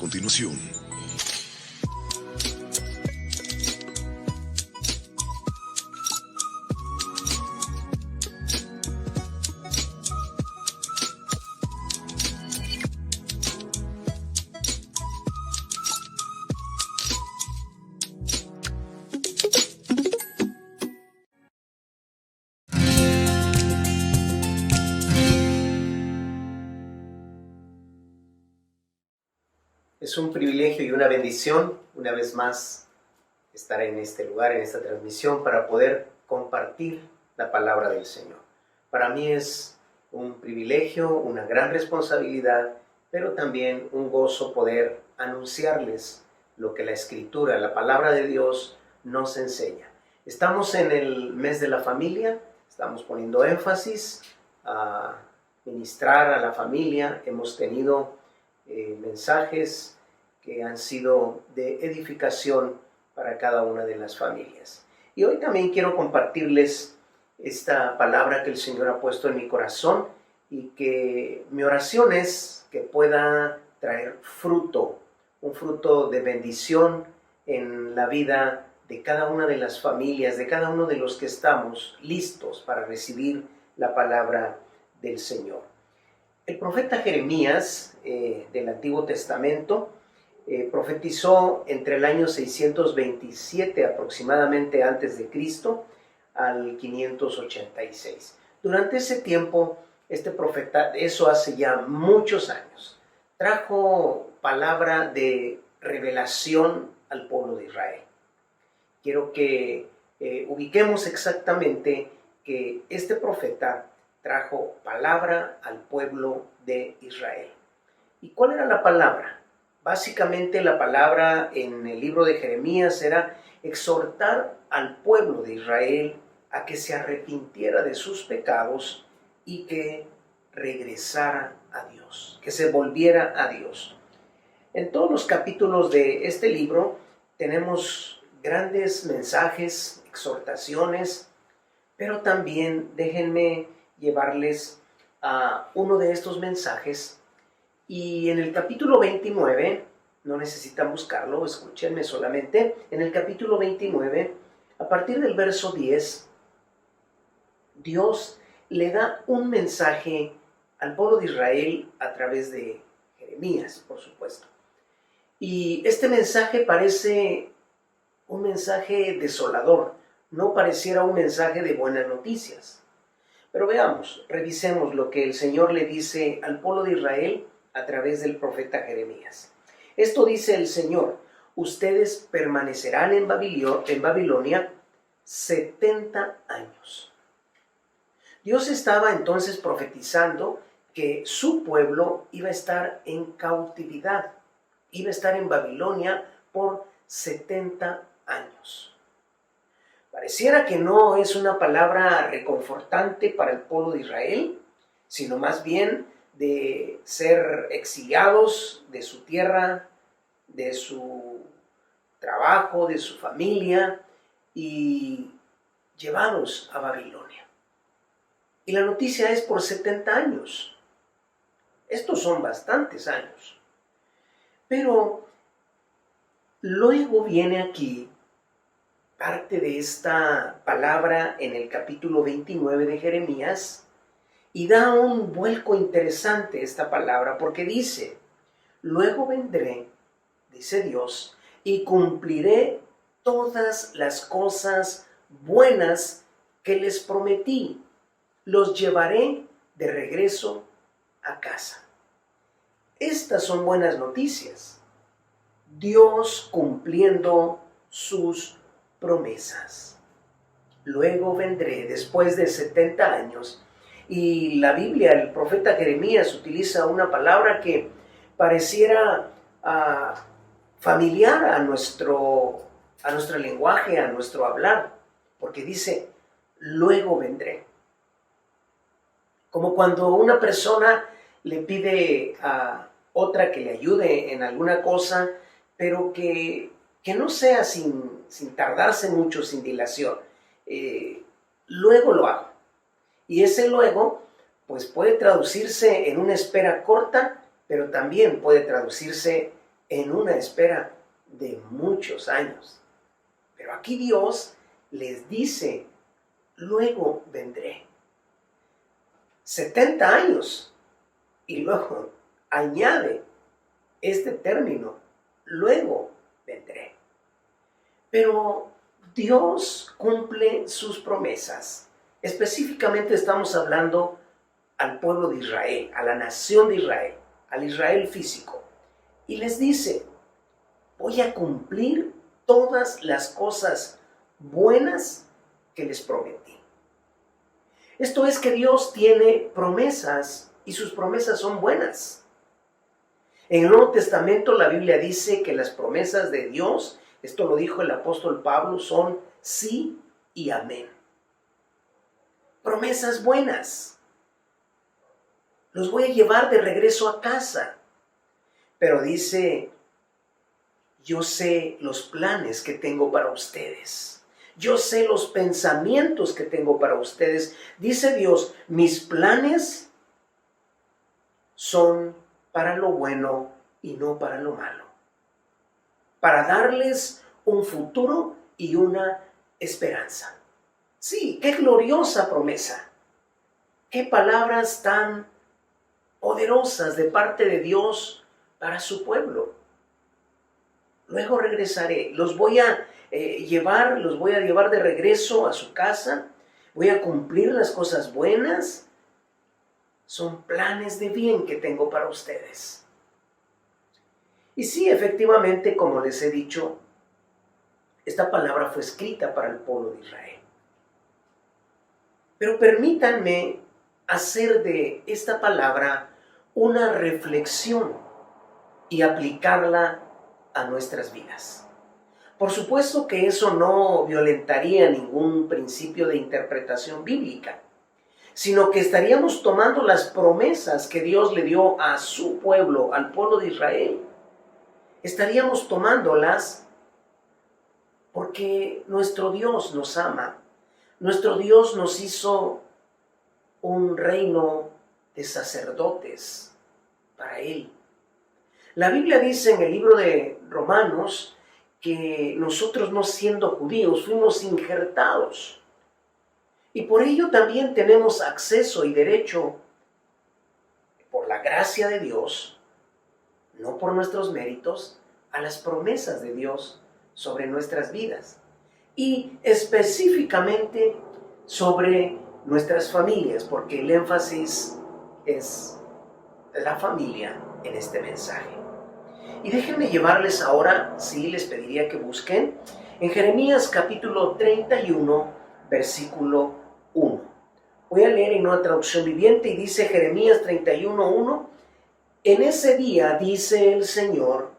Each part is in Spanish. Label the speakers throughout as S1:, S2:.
S1: continuación.
S2: Es un privilegio y una bendición, una vez más, estar en este lugar, en esta transmisión, para poder compartir la palabra del Señor. Para mí es un privilegio, una gran responsabilidad, pero también un gozo poder anunciarles lo que la Escritura, la palabra de Dios, nos enseña. Estamos en el mes de la familia, estamos poniendo énfasis a ministrar a la familia. Hemos tenido mensajes que han sido de edificación para cada una de las familias. Y hoy también quiero compartirles esta palabra que el Señor ha puesto en mi corazón, y que mi oración es que pueda traer fruto, un fruto de bendición en la vida de cada una de las familias, de cada uno de los que estamos listos para recibir la palabra del Señor. El profeta Jeremías del Antiguo Testamento profetizó entre el año 627 aproximadamente antes de Cristo al 586. Durante ese tiempo, este profeta, eso hace ya muchos años, trajo palabra de revelación al pueblo de Israel. Quiero que ubiquemos exactamente que este profeta trajo palabra al pueblo de Israel. ¿Y cuál era la palabra? Básicamente la palabra en el libro de Jeremías era exhortar al pueblo de Israel a que se arrepintiera de sus pecados y que regresara a Dios, que se volviera a Dios. En todos los capítulos de este libro tenemos grandes mensajes, exhortaciones, pero también déjenme llevarles a uno de estos mensajes. Y en el capítulo 29, no necesitan buscarlo, escúchenme solamente, en el capítulo 29, a partir del verso 10, Dios le da un mensaje al pueblo de Israel a través de Jeremías, por supuesto. Y este mensaje parece un mensaje desolador, no pareciera un mensaje de buenas noticias. Pero veamos, revisemos lo que el Señor le dice al pueblo de Israel a través del profeta Jeremías. Esto dice el Señor: ustedes permanecerán en Babilonia 70 años. Dios estaba entonces profetizando que su pueblo iba a estar en cautividad, iba a estar en Babilonia por 70 años. Pareciera que no es una palabra reconfortante para el pueblo de Israel, sino más bien de ser exiliados de su tierra, de su trabajo, de su familia, y llevados a Babilonia. Y la noticia es por 70 años. Estos son bastantes años. Pero luego viene aquí parte de esta palabra en el capítulo 29 de Jeremías, y da un vuelco interesante esta palabra, porque dice: luego vendré, dice Dios, y cumpliré todas las cosas buenas que les prometí. Los llevaré de regreso a casa. Estas son buenas noticias. Dios cumpliendo sus promesas. Luego vendré después de 70 años. Y la Biblia, el profeta Jeremías utiliza una palabra que pareciera familiar a nuestro lenguaje, a nuestro hablar, porque dice: luego vendré. Como cuando una persona le pide a otra que le ayude en alguna cosa, pero que no sea sin tardarse mucho, sin dilación. Luego lo hago. Y ese luego, pues puede traducirse en una espera corta, pero también puede traducirse en una espera de muchos años. Pero aquí Dios les dice, luego vendré. 70 años. Y luego añade este término, luego vendré. Pero Dios cumple sus promesas. Específicamente estamos hablando al pueblo de Israel, a la nación de Israel, al Israel físico. Y les dice, voy a cumplir todas las cosas buenas que les prometí. Esto es que Dios tiene promesas y sus promesas son buenas. En el Nuevo Testamento la Biblia dice que las promesas de Dios, esto lo dijo el apóstol Pablo, son sí y amén. Promesas buenas. Los voy a llevar de regreso a casa. Pero dice, yo sé los planes que tengo para ustedes. Yo sé los pensamientos que tengo para ustedes. Dice Dios, mis planes son para lo bueno y no para lo malo. Para darles un futuro y una esperanza. Sí, qué gloriosa promesa. Qué palabras tan poderosas de parte de Dios para su pueblo. Luego regresaré, los voy a llevar de regreso a su casa, voy a cumplir las cosas buenas. Son planes de bien que tengo para ustedes. Y sí, efectivamente, como les he dicho, esta palabra fue escrita para el pueblo de Israel. Pero permítanme hacer de esta palabra una reflexión y aplicarla a nuestras vidas. Por supuesto que eso no violentaría ningún principio de interpretación bíblica, sino que estaríamos tomando las promesas que Dios le dio a su pueblo, al pueblo de Israel. Estaríamos tomándolas porque nuestro Dios nos ama. Nuestro Dios nos hizo un reino de sacerdotes para Él. La Biblia dice en el libro de Romanos que nosotros, no siendo judíos, fuimos injertados. Y por ello también tenemos acceso y derecho, por la gracia de Dios, no por nuestros méritos, a las promesas de Dios sobre nuestras vidas. Y específicamente sobre nuestras familias, porque el énfasis es la familia en este mensaje. Y déjenme llevarles ahora, sí, les pediría que busquen en Jeremías capítulo 31, versículo 1. Voy a leer en una traducción viviente y dice Jeremías 31:1: en ese día, dice el Señor,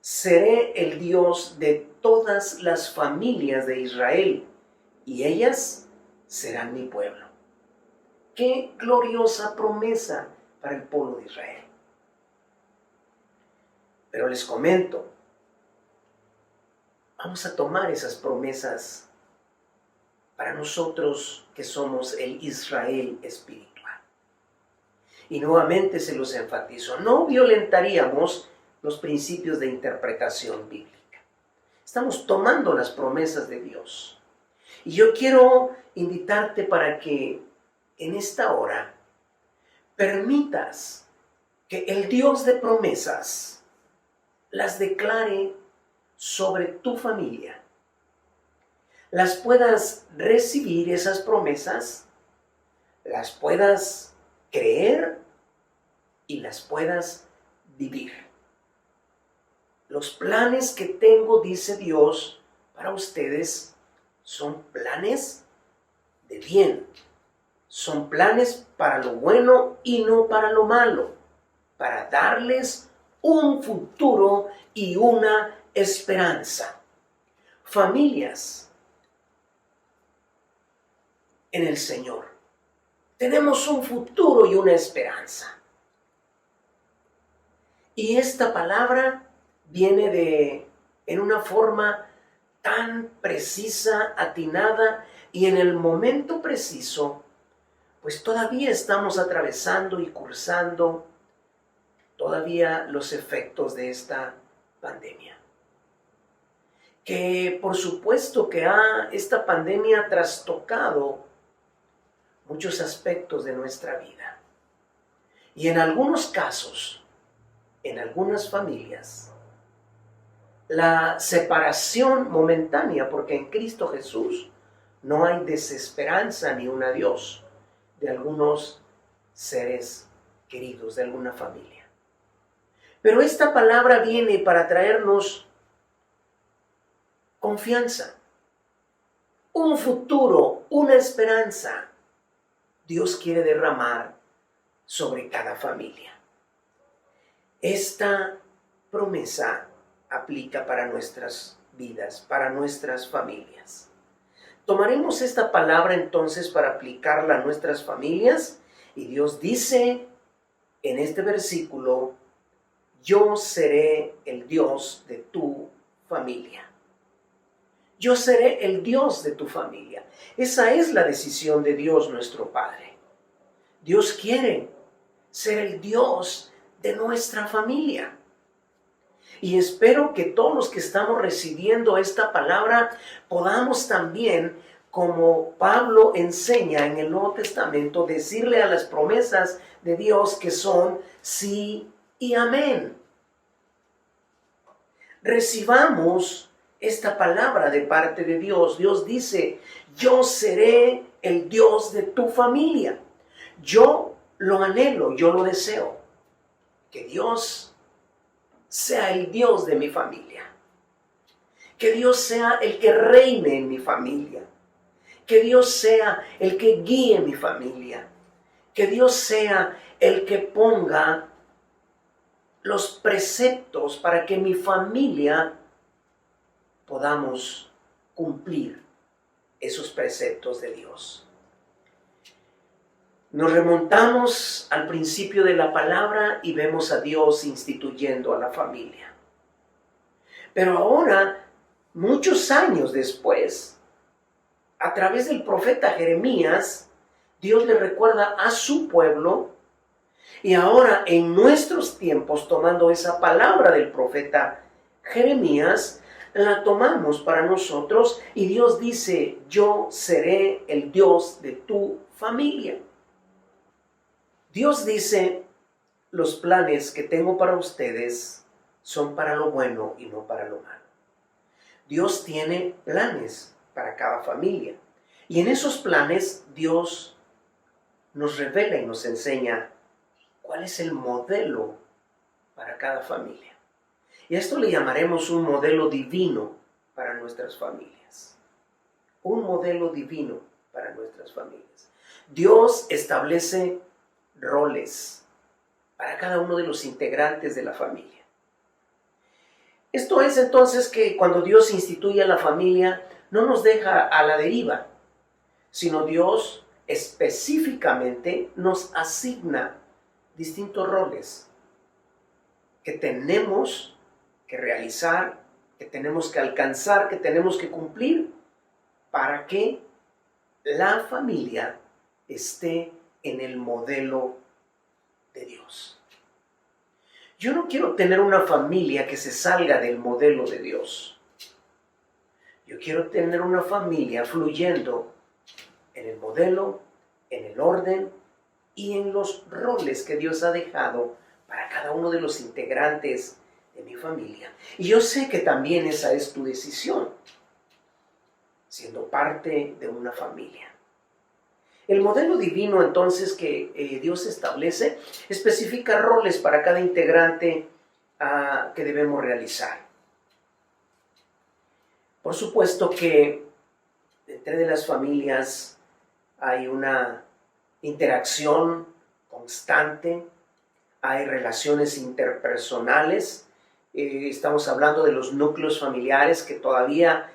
S2: seré el Dios de todas las familias de Israel, y ellas serán mi pueblo. Qué gloriosa promesa para el pueblo de Israel. Pero les comento, vamos a tomar esas promesas para nosotros que somos el Israel espiritual. Y nuevamente se los enfatizo, no violentaríamos los principios de interpretación bíblica. Estamos tomando las promesas de Dios. Y yo quiero invitarte para que en esta hora permitas que el Dios de promesas las declare sobre tu familia. Las puedas recibir, esas promesas, las puedas creer y las puedas vivir. Los planes que tengo, dice Dios, para ustedes son planes de bien. Son planes para lo bueno y no para lo malo, para darles un futuro y una esperanza. Familias en el Señor. Tenemos un futuro y una esperanza. Y esta palabra viene en una forma tan precisa, atinada, y en el momento preciso, pues todavía estamos atravesando y cursando todavía los efectos de esta pandemia. Que por supuesto que esta pandemia ha trastocado muchos aspectos de nuestra vida. Y en algunos casos, en algunas familias, la separación momentánea, porque en Cristo Jesús no hay desesperanza ni un adiós de algunos seres queridos, de alguna familia. Pero esta palabra viene para traernos confianza, un futuro, una esperanza. Dios quiere derramar sobre cada familia. Esta promesa aplica para nuestras vidas, para nuestras familias. Tomaremos esta palabra entonces para aplicarla a nuestras familias y Dios dice en este versículo: yo seré el Dios de tu familia. Yo seré el Dios de tu familia. Esa es la decisión de Dios nuestro Padre. Dios quiere ser el Dios de nuestra familia. Y espero que todos los que estamos recibiendo esta palabra podamos también, como Pablo enseña en el Nuevo Testamento, decirle a las promesas de Dios que son sí y amén. Recibamos esta palabra de parte de Dios. Dios dice: yo seré el Dios de tu familia. Yo lo anhelo, yo lo deseo. Que Dios sea el Dios de mi familia. Que Dios sea el que reine en mi familia. Que Dios sea el que guíe mi familia. Que Dios sea el que ponga los preceptos para que mi familia podamos cumplir esos preceptos de Dios. Nos remontamos al principio de la palabra y vemos a Dios instituyendo a la familia. Pero ahora, muchos años después, a través del profeta Jeremías, Dios le recuerda a su pueblo. Y ahora, en nuestros tiempos, tomando esa palabra del profeta Jeremías, la tomamos para nosotros y Dios dice: yo seré el Dios de tu familia. Dios dice: los planes que tengo para ustedes son para lo bueno y no para lo malo. Dios tiene planes para cada familia. Y en esos planes Dios nos revela y nos enseña cuál es el modelo para cada familia. Y a esto le llamaremos un modelo divino para nuestras familias. Un modelo divino para nuestras familias. Dios establece roles para cada uno de los integrantes de la familia. Esto es entonces que cuando Dios instituye a la familia, no nos deja a la deriva, sino Dios específicamente nos asigna distintos roles que tenemos que realizar, que tenemos que alcanzar, que tenemos que cumplir para que la familia esté en el modelo de Dios. Yo no quiero tener una familia que se salga del modelo de Dios. Yo quiero tener una familia fluyendo en el modelo, en el orden y en los roles que Dios ha dejado para cada uno de los integrantes de mi familia. Y yo sé que también esa es tu decisión, siendo parte de una familia. El modelo divino entonces que Dios establece especifica roles para cada integrante que debemos realizar. Por supuesto que entre las familias hay una interacción constante, hay relaciones interpersonales. Estamos hablando de los núcleos familiares que todavía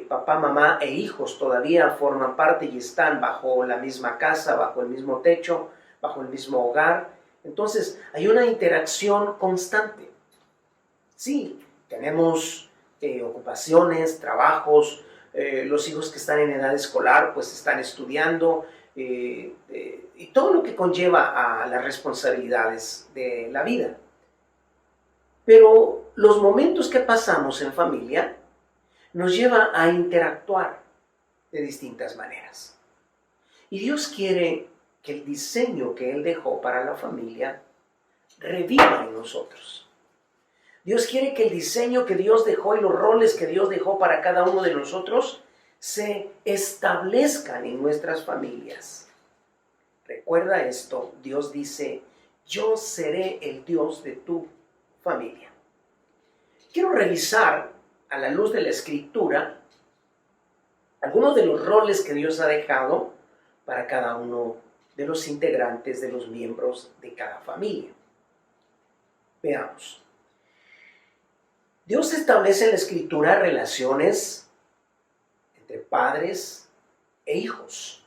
S2: papá, mamá e hijos todavía forman parte y están bajo la misma casa, bajo el mismo techo, bajo el mismo hogar. Entonces hay una interacción constante. Sí, tenemos ocupaciones, trabajos, los hijos que están en edad escolar pues están estudiando y todo lo que conlleva a las responsabilidades de la vida. Pero los momentos que pasamos en familia nos lleva a interactuar de distintas maneras. Y Dios quiere que el diseño que Él dejó para la familia reviva en nosotros. Dios quiere que el diseño que Dios dejó y los roles que Dios dejó para cada uno de nosotros se establezcan en nuestras familias. Recuerda esto, Dios dice, yo seré el Dios de tu familia. Quiero revisar a la luz de la Escritura algunos de los roles que Dios ha dejado para cada uno de los integrantes, de los miembros de cada familia. Veamos. Dios establece en la Escritura relaciones entre padres e hijos.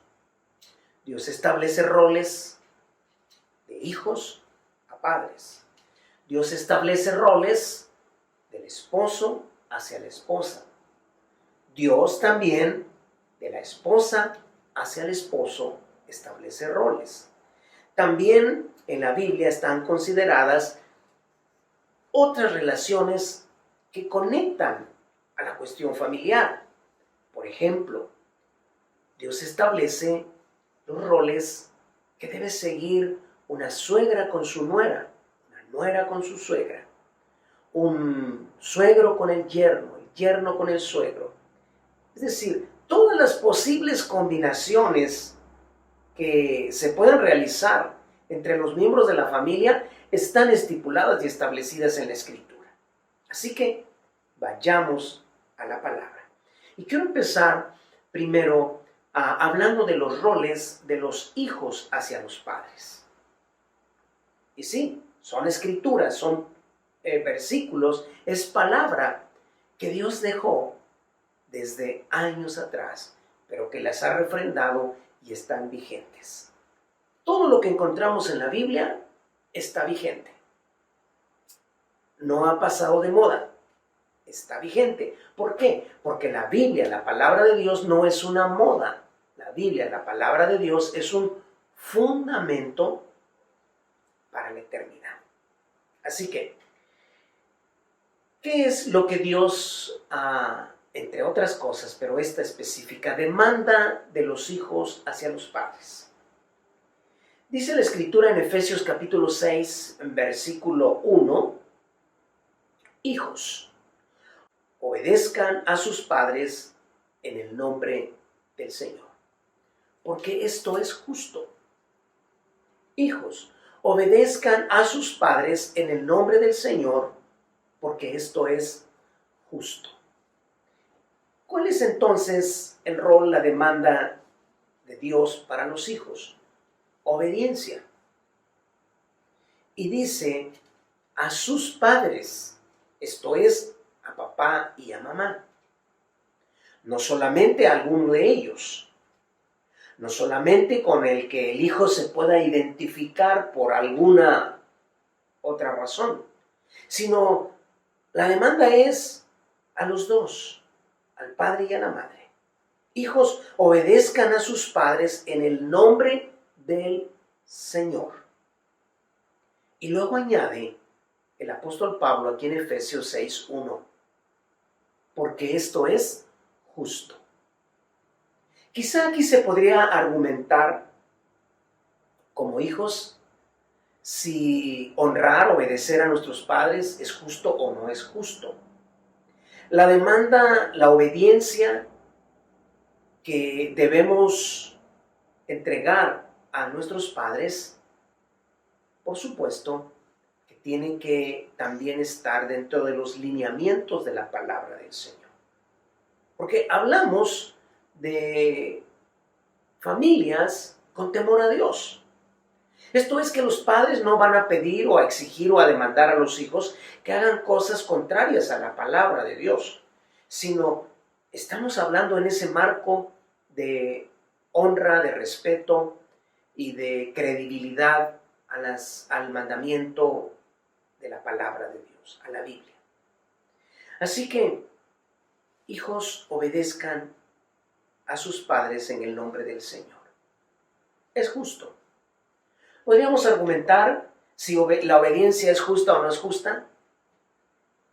S2: Dios establece roles de hijos a padres. Dios establece roles del esposo hacia la esposa. Dios también, de la esposa hacia el esposo, establece roles. También en la Biblia están consideradas otras relaciones que conectan a la cuestión familiar. Por ejemplo, Dios establece los roles que debe seguir una suegra con su nuera, una nuera con su suegra, un suegro con el yerno con el suegro. Es decir, todas las posibles combinaciones que se pueden realizar entre los miembros de la familia están estipuladas y establecidas en la Escritura. Así que vayamos a la palabra. Y quiero empezar primero hablando de los roles de los hijos hacia los padres. Y sí, son escrituras, son versículos, es palabra que Dios dejó desde años atrás, pero que las ha refrendado y están vigentes. Todo lo que encontramos en la Biblia está vigente. No ha pasado de moda, está vigente. ¿Por qué? Porque la Biblia, la palabra de Dios, no es una moda. La Biblia, la palabra de Dios, es un fundamento para la eternidad. Así que, ¿qué es lo que Dios, entre otras cosas, pero esta específica, demanda de los hijos hacia los padres? Dice la Escritura en Efesios capítulo 6, versículo 1, hijos, obedezcan a sus padres en el nombre del Señor, porque esto es justo. Hijos, obedezcan a sus padres en el nombre del Señor, porque esto es justo. ¿Cuál es entonces el rol, la demanda de Dios para los hijos? Obediencia. Y dice a sus padres, esto es, a papá y a mamá. No solamente a alguno de ellos, no solamente con el que el hijo se pueda identificar por alguna otra razón, sino la demanda es a los dos, al padre y a la madre. Hijos, obedezcan a sus padres en el nombre del Señor. Y luego añade el apóstol Pablo aquí en Efesios 6:1, porque esto es justo. Quizá aquí se podría argumentar como hijos si honrar, obedecer a nuestros padres es justo o no es justo. La demanda, la obediencia que debemos entregar a nuestros padres, por supuesto, que tienen que también estar dentro de los lineamientos de la palabra del Señor. Porque hablamos de familias con temor a Dios. Esto es que los padres no van a pedir o a exigir o a demandar a los hijos que hagan cosas contrarias a la palabra de Dios, sino estamos hablando en ese marco de honra, de respeto y de credibilidad al mandamiento de la palabra de Dios, a la Biblia. Así que, hijos, obedezcan a sus padres en el nombre del Señor. Es justo. Podríamos argumentar si la obediencia es justa o no es justa.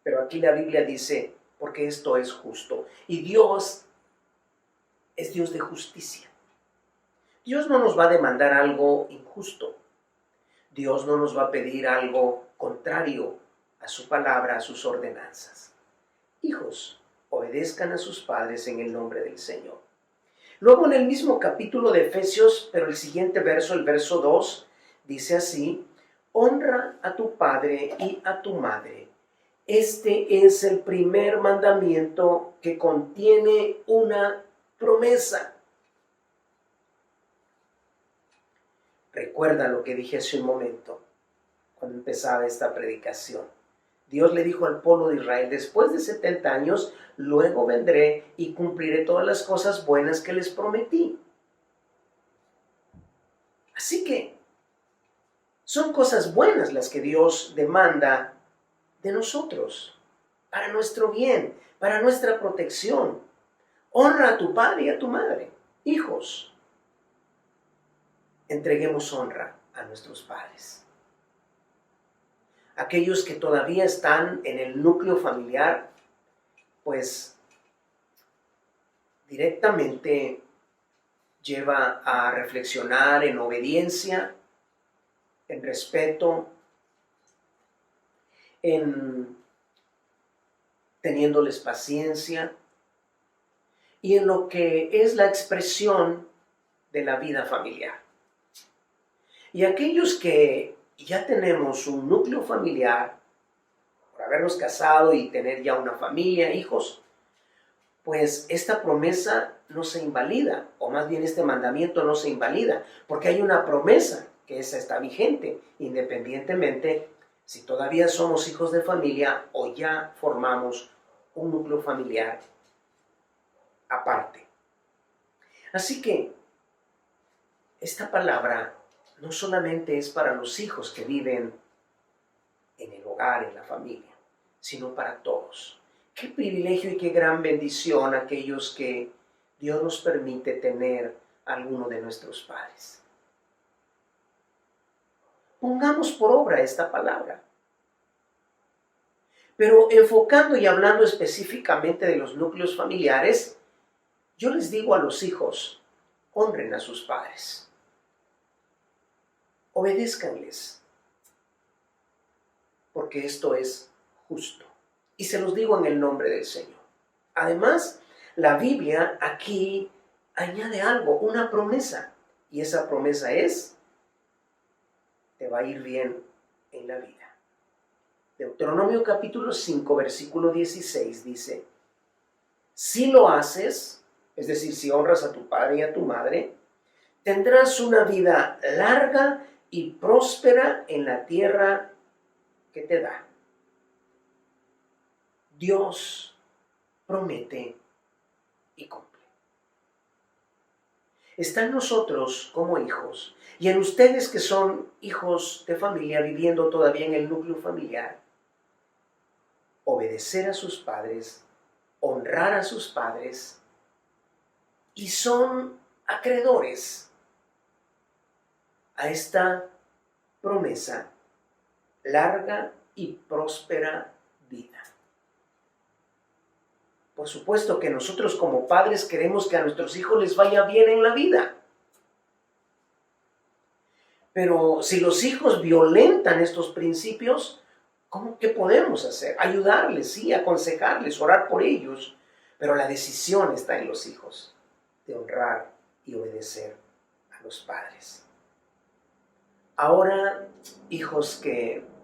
S2: Pero aquí la Biblia dice, porque esto es justo. Y Dios es Dios de justicia. Dios no nos va a demandar algo injusto. Dios no nos va a pedir algo contrario a su palabra, a sus ordenanzas. Hijos, obedezcan a sus padres en el nombre del Señor. Luego en el mismo capítulo de Efesios, pero el siguiente verso, el verso 2, dice así: honra a tu padre y a tu madre. Este es el primer mandamiento que contiene una promesa. Recuerda lo que dije hace un momento, cuando empezaba esta predicación. Dios le dijo al pueblo de Israel: después de 70 años, luego vendré y cumpliré todas las cosas buenas que les prometí. Así que son cosas buenas las que Dios demanda de nosotros, para nuestro bien, para nuestra protección. Honra a tu padre y a tu madre. Hijos, entreguemos honra a nuestros padres. Aquellos que todavía están en el núcleo familiar, pues directamente lleva a reflexionar en obediencia, en respeto, en teniéndoles paciencia y en lo que es la expresión de la vida familiar. Y aquellos que ya tenemos un núcleo familiar, por habernos casado y tener ya una familia, hijos, pues esta promesa no se invalida, o más bien este mandamiento no se invalida, porque hay una promesa que esa está vigente, independientemente si todavía somos hijos de familia o ya formamos un núcleo familiar aparte. Así que esta palabra no solamente es para los hijos que viven en el hogar, en la familia, sino para todos. Qué privilegio y qué gran bendición aquellos que Dios nos permite tener a alguno de nuestros padres. Pongamos por obra esta palabra. Pero enfocando y hablando específicamente de los núcleos familiares, yo les digo a los hijos: honren a sus padres. Obedézcanles, porque esto es justo. Y se los digo en el nombre del Señor. Además, la Biblia aquí añade algo, una promesa. Y esa promesa es: te va a ir bien en la vida. Deuteronomio capítulo 5, versículo 16 dice: si lo haces, es decir, si honras a tu padre y a tu madre, tendrás una vida larga y próspera en la tierra que te da. Dios promete y cumple. Está en nosotros como hijos y en ustedes que son hijos de familia viviendo todavía en el núcleo familiar, obedecer a sus padres, honrar a sus padres, y son acreedores a esta promesa: larga y próspera vida. Por supuesto que nosotros como padres queremos que a nuestros hijos les vaya bien en la vida. Pero si los hijos violentan estos principios, ¿qué podemos hacer? Ayudarles, sí, aconsejarles, orar por ellos. Pero la decisión está en los hijos de honrar y obedecer a los padres. Ahora, hijos,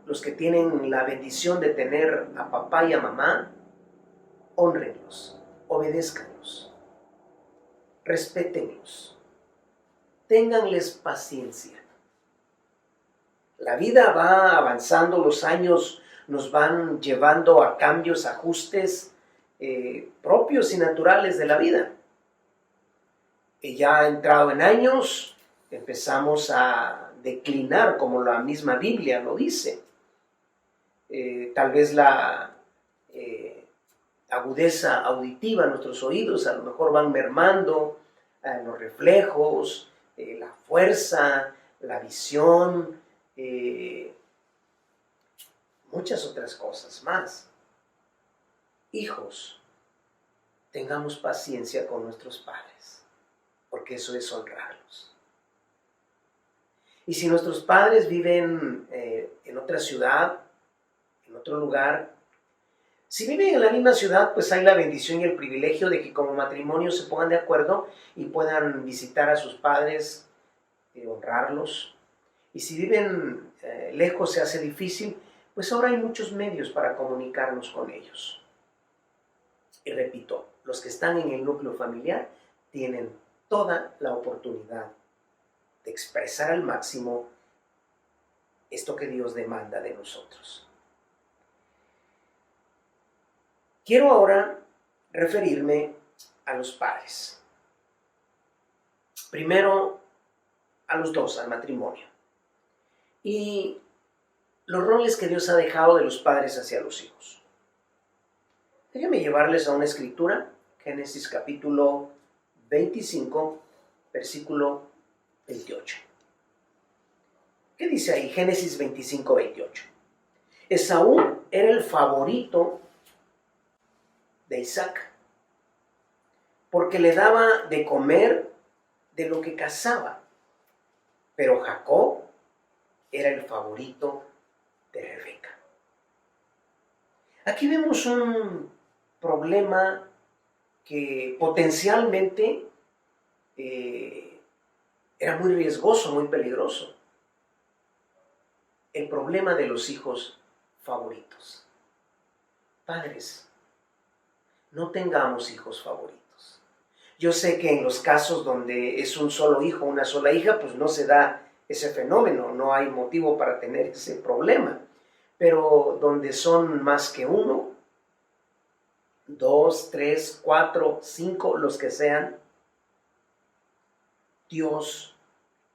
S2: los que tienen la bendición de tener a papá y a mamá, hónrenlos, obedézcanlos, respétenlos, ténganles paciencia. La vida va avanzando, los años nos van llevando a cambios, ajustes propios y naturales de la vida. Y ya entrado en años, empezamos a declinar, como la misma Biblia lo dice. Tal vez la agudeza auditiva, nuestros oídos a lo mejor van mermando, los reflejos, la fuerza, la visión, muchas otras cosas más. hijos, tengamos paciencia con nuestros padres, porque eso es honrarlos. Y si nuestros padres viven en otra ciudad, en otro lugar, si viven en la misma ciudad, pues hay la bendición y el privilegio de que como matrimonio se pongan de acuerdo y puedan visitar a sus padres, honrarlos. Y si viven lejos se hace difícil, pues ahora hay muchos medios para comunicarnos con ellos. Y repito, los que están en el núcleo familiar tienen toda la oportunidad de expresar al máximo esto que Dios demanda de nosotros. Quiero ahora referirme a los padres. Primero, a los dos, al matrimonio. Y los roles que Dios ha dejado de los padres hacia los hijos. Déjenme llevarles a una escritura, Génesis capítulo 25, versículo 28. ¿Qué dice ahí? Génesis 25, 28. Esaú era el favorito de Isaac, porque le daba de comer de lo que cazaba, pero Jacob era el favorito de Rebeca. Aquí vemos un problema que potencialmente era muy riesgoso, muy peligroso. El problema de los hijos favoritos. Padres, no tengamos hijos favoritos. Yo sé que en los casos donde es un solo hijo, una sola hija, pues no se da ese fenómeno, no hay motivo para tener ese problema. Pero donde son más que uno, 2, 3, 4, 5, los que sean, Dios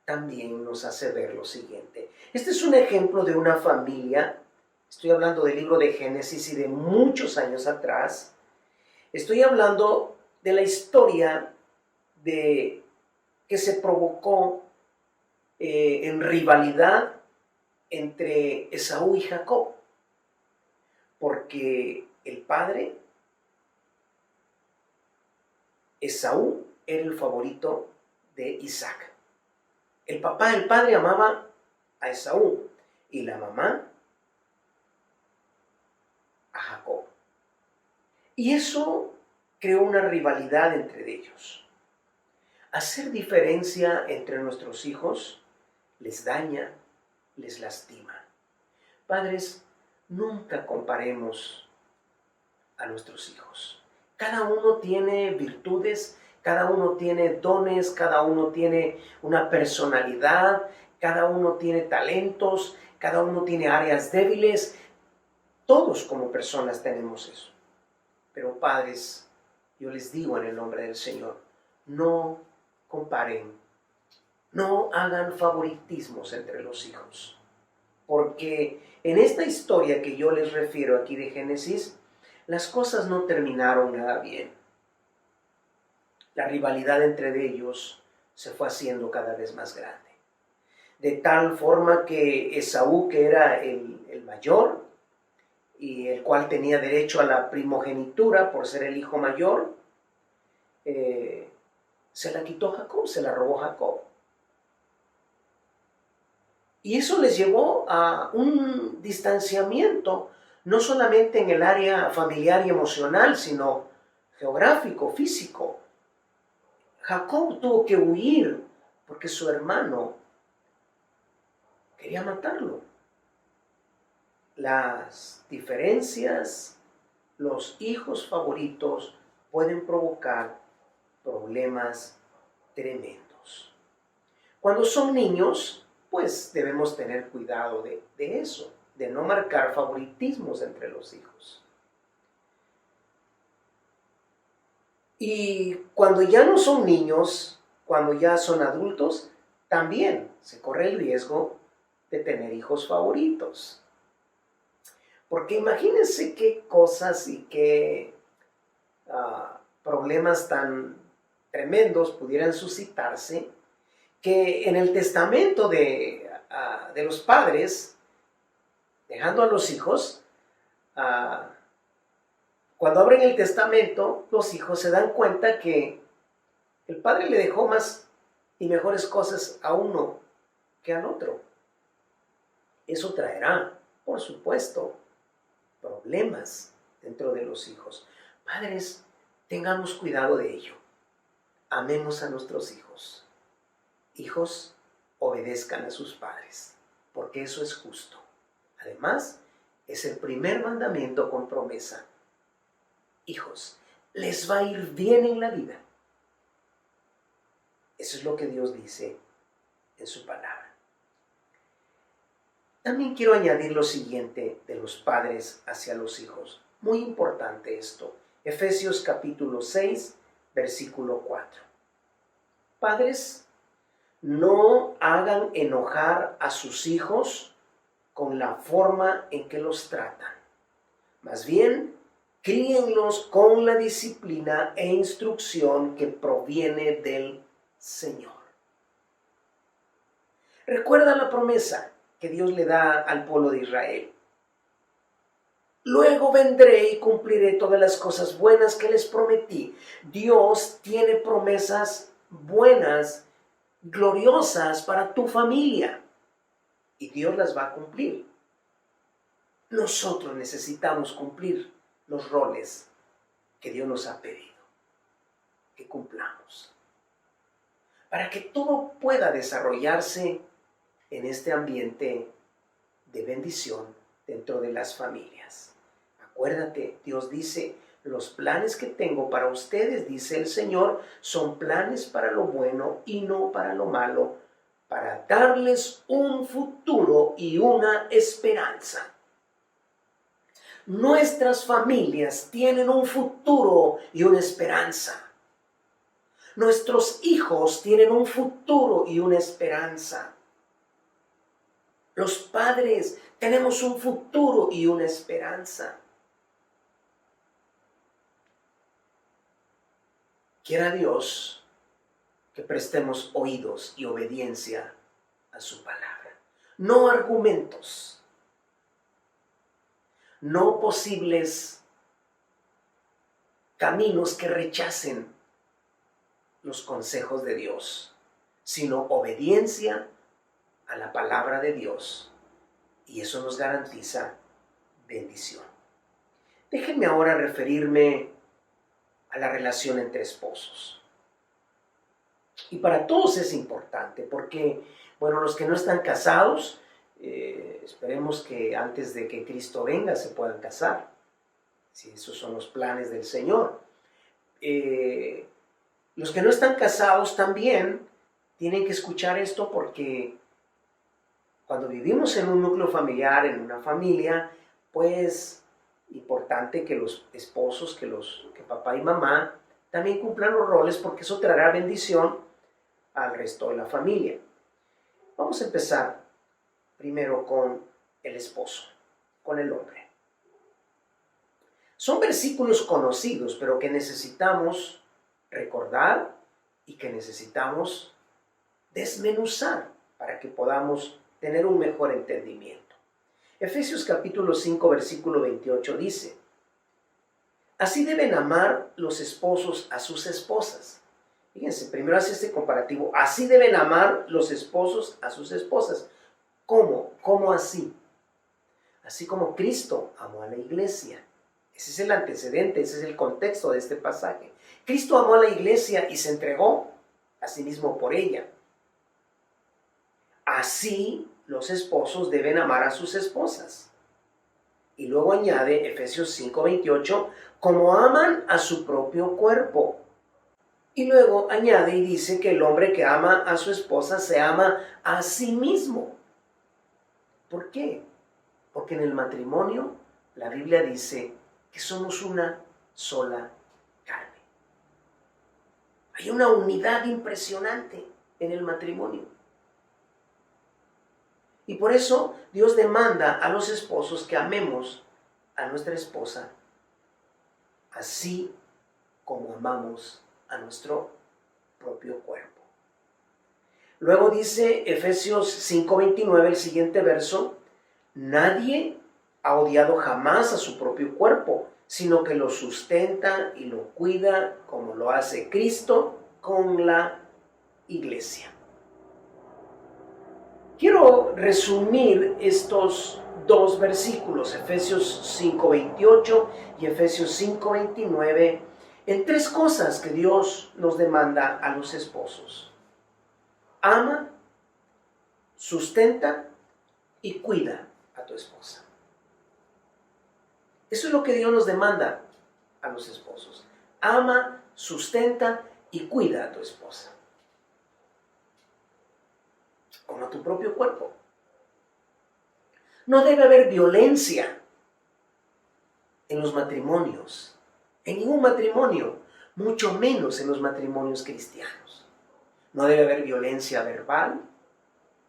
S2: también nos hace ver lo siguiente. Este es un ejemplo de una familia, estoy hablando del libro de Génesis y de muchos años atrás. Estoy hablando de la historia que se provocó en rivalidad entre Esaú y Jacob, porque el padre, Esaú, era el favorito de Isaac. El padre amaba a Esaú y la mamá a Jacob. Y eso creó una rivalidad entre ellos. Hacer diferencia entre nuestros hijos les daña, les lastima. Padres, nunca comparemos a nuestros hijos. Cada uno tiene virtudes, cada uno tiene dones, cada uno tiene una personalidad, cada uno tiene talentos, cada uno tiene áreas débiles. Todos como personas tenemos eso. Pero padres, yo les digo en el nombre del Señor, no comparen, no hagan favoritismos entre los hijos. Porque en esta historia que yo les refiero aquí de Génesis, las cosas no terminaron nada bien. La rivalidad entre ellos se fue haciendo cada vez más grande. De tal forma que Esaú, que era el mayor, y el cual tenía derecho a la primogenitura por ser el hijo mayor, se la quitó Jacob, se la robó Jacob. Y eso les llevó a un distanciamiento, no solamente en el área familiar y emocional, sino geográfico, físico. Jacob tuvo que huir porque su hermano quería matarlo. Las diferencias, los hijos favoritos pueden provocar problemas tremendos. Cuando son niños, pues debemos tener cuidado de eso, de no marcar favoritismos entre los hijos. Y cuando ya no son niños, cuando ya son adultos, también se corre el riesgo de tener hijos favoritos. Porque imagínense qué cosas y qué problemas tan tremendos pudieran suscitarse que en el testamento de los padres, dejando a los hijos, Cuando abren el testamento, los hijos se dan cuenta que el padre le dejó más y mejores cosas a uno que al otro. Eso traerá, por supuesto, problemas dentro de los hijos. Padres, tengamos cuidado de ello. Amemos a nuestros hijos. Hijos, obedezcan a sus padres, porque eso es justo. Además, es el primer mandamiento con promesa. Hijos, les va a ir bien en la vida. Eso es lo que Dios dice en su palabra. También quiero añadir lo siguiente de los padres hacia los hijos. Muy importante esto. Efesios capítulo 6, versículo 4. Padres, no hagan enojar a sus hijos con la forma en que los tratan. Más bien, críenlos con la disciplina e instrucción que proviene del Señor. Recuerda la promesa que Dios le da al pueblo de Israel. Luego vendré y cumpliré todas las cosas buenas que les prometí. Dios tiene promesas buenas, gloriosas para tu familia. Y Dios las va a cumplir. Nosotros necesitamos cumplir los roles que Dios nos ha pedido que cumplamos, para que todo pueda desarrollarse en este ambiente de bendición dentro de las familias. Acuérdate, Dios dice, los planes que tengo para ustedes, dice el Señor, son planes para lo bueno y no para lo malo, para darles un futuro y una esperanza. Nuestras familias tienen un futuro y una esperanza. Nuestros hijos tienen un futuro y una esperanza. Los padres tenemos un futuro y una esperanza. Quiera Dios que prestemos oídos y obediencia a su palabra. No argumentos. No posibles caminos que rechacen los consejos de Dios, sino obediencia a la palabra de Dios. Y eso nos garantiza bendición. Déjenme ahora referirme a la relación entre esposos. Y para todos es importante porque, bueno, los que no están casados, esperemos que antes de que Cristo venga se puedan casar. Si esos son los planes del Señor. Los que no están casados también tienen que escuchar esto porque cuando vivimos en un núcleo familiar, en una familia, pues importante que los esposos, que papá y mamá también cumplan los roles porque eso traerá bendición al resto de la familia. Vamos a empezar primero con el esposo, con el hombre. Son versículos conocidos, pero que necesitamos recordar y que necesitamos desmenuzar para que podamos tener un mejor entendimiento. Efesios capítulo 5, versículo 28 dice: así deben amar los esposos a sus esposas. Fíjense, primero hace este comparativo. Así deben amar los esposos a sus esposas. ¿Cómo? ¿Cómo así? Así como Cristo amó a la iglesia. Ese es el antecedente, ese es el contexto de este pasaje. Cristo amó a la iglesia y se entregó a sí mismo por ella. Así los esposos deben amar a sus esposas. Y luego añade Efesios 5:28, como aman a su propio cuerpo. Y luego añade y dice que el hombre que ama a su esposa se ama a sí mismo. ¿Por qué? Porque en el matrimonio la Biblia dice que somos una sola carne. Hay una unidad impresionante en el matrimonio. Y por eso Dios demanda a los esposos que amemos a nuestra esposa así como amamos a nuestro propio cuerpo. Luego dice Efesios 5:29, el siguiente verso: nadie ha odiado jamás a su propio cuerpo, sino que lo sustenta y lo cuida como lo hace Cristo con la iglesia. Quiero resumir estos dos versículos, Efesios 5:28 y Efesios 5:29, en tres cosas que Dios nos demanda a los esposos. Ama, sustenta y cuida a tu esposa. Eso es lo que Dios nos demanda a los esposos. Ama, sustenta y cuida a tu esposa. Como a tu propio cuerpo. No debe haber violencia en los matrimonios, en ningún matrimonio, mucho menos en los matrimonios cristianos. No debe haber violencia verbal,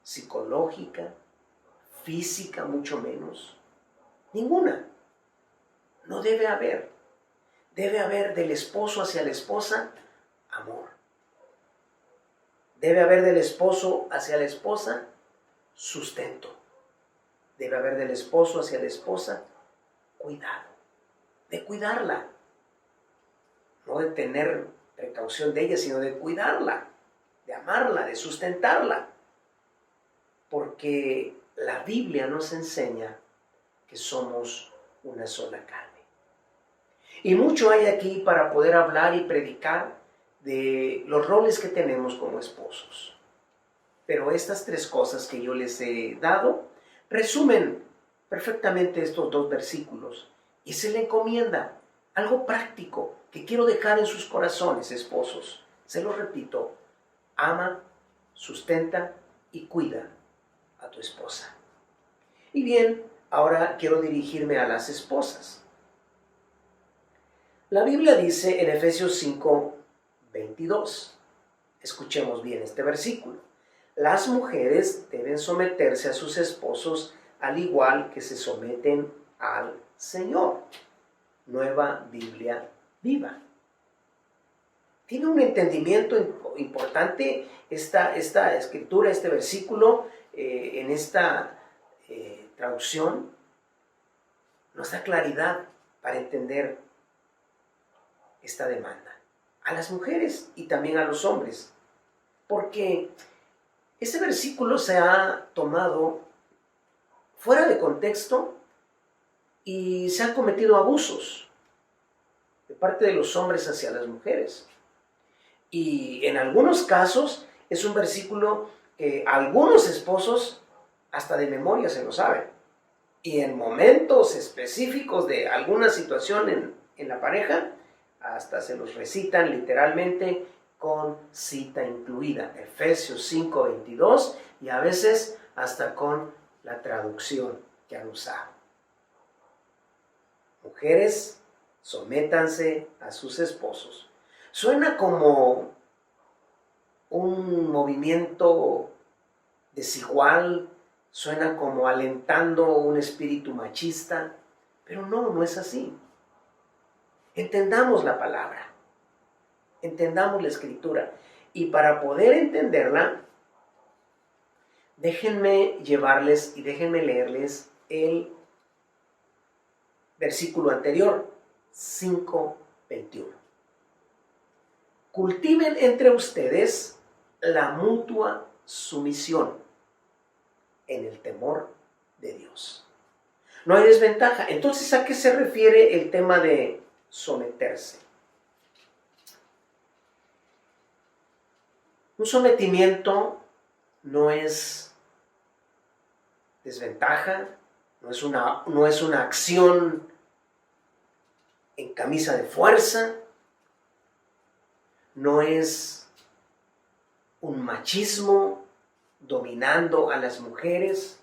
S2: psicológica, física, mucho menos. Ninguna. No debe haber. Debe haber del esposo hacia la esposa amor. Debe haber del esposo hacia la esposa sustento. Debe haber del esposo hacia la esposa cuidado. De cuidarla. No de tener precaución de ella, sino de cuidarla, de amarla, de sustentarla. Porque la Biblia nos enseña que somos una sola carne. Y mucho hay aquí para poder hablar y predicar de los roles que tenemos como esposos. Pero estas tres cosas que yo les he dado resumen perfectamente estos dos versículos y se le encomienda algo práctico que quiero dejar en sus corazones, esposos. Se lo repito, ama, sustenta y cuida a tu esposa. Y bien, ahora quiero dirigirme a las esposas. La Biblia dice en Efesios 5:22, escuchemos bien este versículo: las mujeres deben someterse a sus esposos al igual que se someten al Señor. Nueva Biblia Viva. Tiene un entendimiento importante esta escritura, este versículo, en esta traducción. Nos da claridad para entender esta demanda a las mujeres y también a los hombres, porque ese versículo se ha tomado fuera de contexto y se han cometido abusos de parte de los hombres hacia las mujeres. Y en algunos casos es un versículo que algunos esposos hasta de memoria se lo saben. Y en momentos específicos de alguna situación en la pareja, hasta se los recitan literalmente con cita incluida. Efesios 5:22 y a veces hasta con la traducción que han usado. Mujeres, sométanse a sus esposos. Suena como un movimiento desigual, suena como alentando un espíritu machista, pero no es así. Entendamos la palabra, entendamos la escritura, y para poder entenderla, déjenme llevarles y déjenme leerles el versículo anterior, 5:21. Cultiven entre ustedes la mutua sumisión en el temor de Dios. No hay desventaja. Entonces, ¿a qué se refiere el tema de someterse? Un sometimiento no es desventaja, no es una acción en camisa de fuerza, no es un machismo dominando a las mujeres,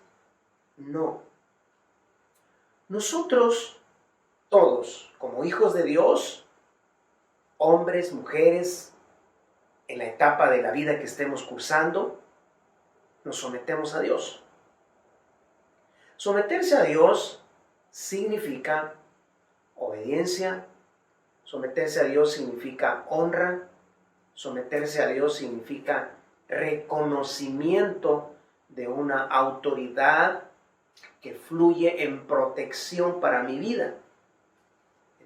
S2: no. Nosotros, todos, como hijos de Dios, hombres, mujeres, en la etapa de la vida que estemos cursando, nos sometemos a Dios. Someterse a Dios significa obediencia, someterse a Dios significa honra, someterse a Dios significa reconocimiento de una autoridad que fluye en protección para mi vida.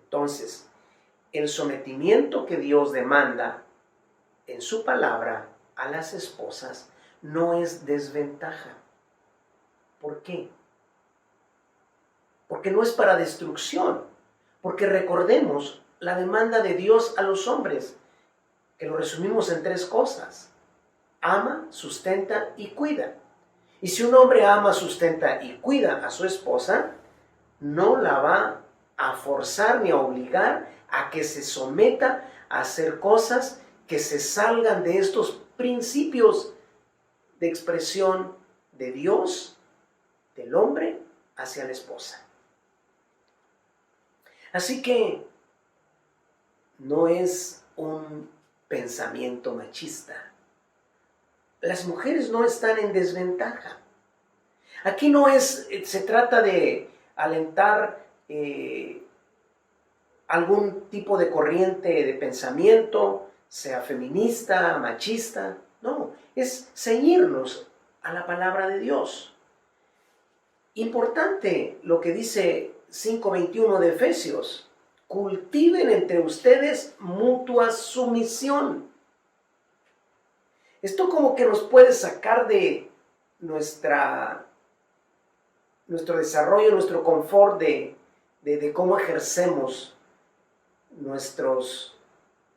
S2: Entonces, el sometimiento que Dios demanda en su palabra a las esposas no es desventaja. ¿Por qué? Porque no es para destrucción. Porque recordemos la demanda de Dios a los hombres, que lo resumimos en 3 cosas. Ama, sustenta y cuida. Y si un hombre ama, sustenta y cuida a su esposa, no la va a forzar ni a obligar a que se someta a hacer cosas que se salgan de estos principios de expresión de Dios, del hombre hacia la esposa. Así que no es un pensamiento machista. Las mujeres no están en desventaja. Aquí no se trata de alentar algún tipo de corriente de pensamiento, sea feminista, machista. No, es ceñirnos a la palabra de Dios. Importante lo que dice 5:21 de Efesios. Cultiven entre ustedes mutua sumisión. Esto como que nos puede sacar de nuestro desarrollo, nuestro confort de cómo ejercemos nuestros